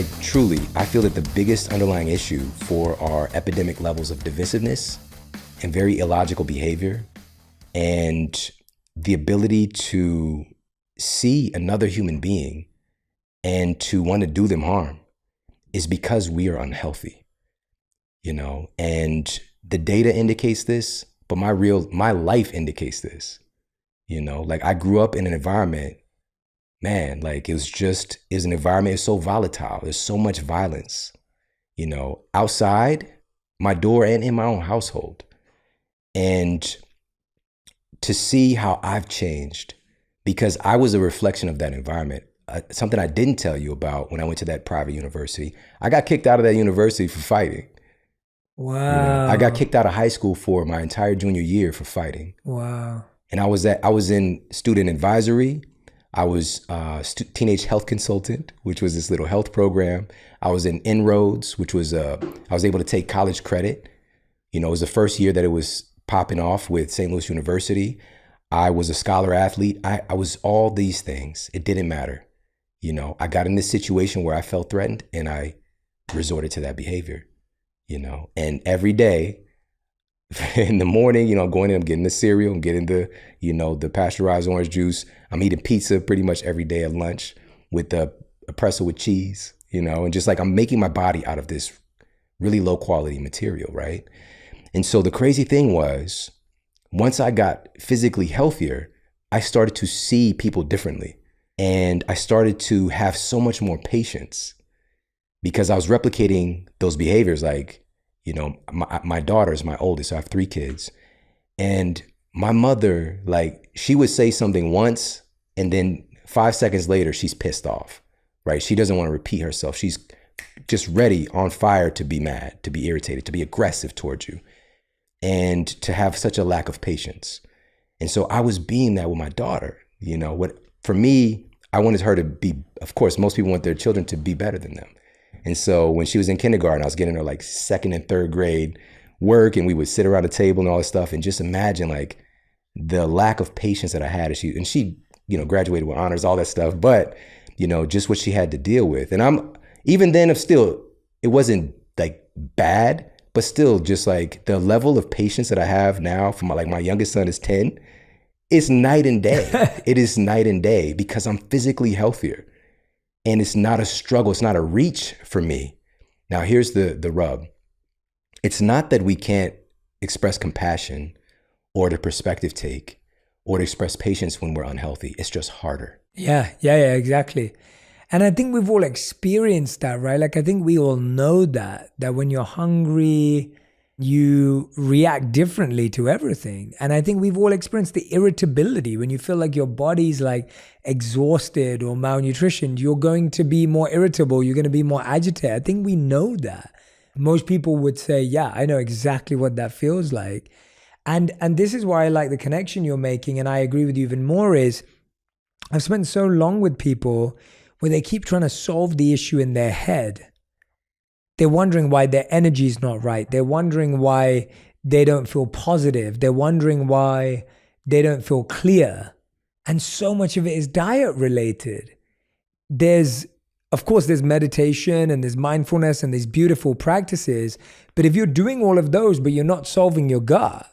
Like truly, I feel that the biggest underlying issue for our epidemic levels of divisiveness and very illogical behavior and the ability to see another human being and to want to do them harm is because we are unhealthy, you know, and the data indicates this, but my life indicates this, you know, like I grew up in an environment, man, like it was an environment, it's so volatile. There's so much violence, you know, outside my door and in my own household. And to see how I've changed, because I was a reflection of that environment. Something I didn't tell you about when I went to that private university. I got kicked out of that university for fighting. Wow. You know, I got kicked out of high school for my entire junior year for fighting. Wow. And I was in student advisory. I was teenage health consultant, which was this little health program. I was in Inroads, which was I was able to take college credit. You know, it was the first year that it was popping off with St. Louis University. I was a scholar athlete. I was all these things. It didn't matter. You know, I got in this situation where I felt threatened and I resorted to that behavior, you know, and every day in the morning, you know, I'm going in, I'm getting the cereal, I'm getting the, you know, the pasteurized orange juice. I'm eating pizza pretty much every day at lunch with a pretzel with cheese, you know, and just like I'm making my body out of this really low quality material, right? And so the crazy thing was, once I got physically healthier, I started to see people differently. And I started to have so much more patience because I was replicating those behaviors. Like, you know, my daughter is my oldest, so I have 3 kids. And my mother, like, she would say something once and then 5 seconds later, she's pissed off, right? She doesn't want to repeat herself. She's just ready, on fire to be mad, to be irritated, to be aggressive towards you, and to have such a lack of patience. And so I was being that with my daughter, you know, for me, I wanted her to be, of course, most people want their children to be better than them. And so when she was in kindergarten, I was getting her like 2nd and 3rd grade work, and we would sit around a table and all this stuff. And just imagine like the lack of patience that I had. And she, you know, graduated with honors, all that stuff. But, you know, just what she had to deal with. And even then, it wasn't like bad, but still just like the level of patience that I have now for my youngest son is 10. It's night and day. It is night and day because I'm physically healthier and it's not a struggle. It's not a reach for me. Now, here's the rub. It's not that we can't express compassion or the perspective take or to express patience when we're unhealthy. It's just harder. Yeah, exactly. And I think we've all experienced that, right? Like, I think we all know that when you're hungry, you react differently to everything. And I think we've all experienced the irritability when you feel like your body's like exhausted or malnutritioned, you're going to be more irritable, you're going to be more agitated. I think we know that. Most people would say, yeah, I know exactly what that feels like. And this is why I like the connection you're making. And I agree with you even more is I've spent so long with people where they keep trying to solve the issue in their head. They're wondering why their energy is not right. They're wondering why they don't feel positive. They're wondering why they don't feel clear. And so much of it is diet related. Of course, there's meditation and there's mindfulness and there's beautiful practices. But if you're doing all of those, but you're not solving your gut,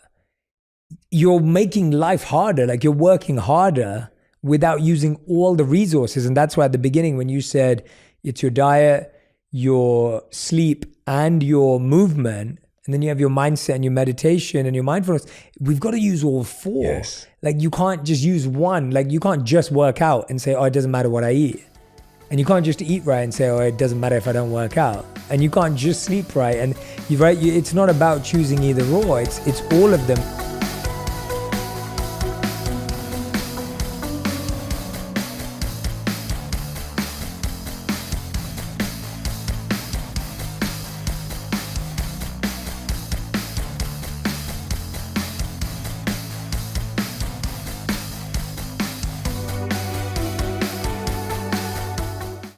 you're making life harder. Like you're working harder without using all the resources. And that's why at the beginning, when you said it's your diet, your sleep and your movement, and then you have your mindset and your meditation and your mindfulness, we've got to use all 4. Yes. Like you can't just use one. Like you can't just work out and say, oh, it doesn't matter what I eat. And you can't just eat right and say, oh, it doesn't matter if I don't work out. And you can't just sleep right. And it's not about choosing either or, it's all of them.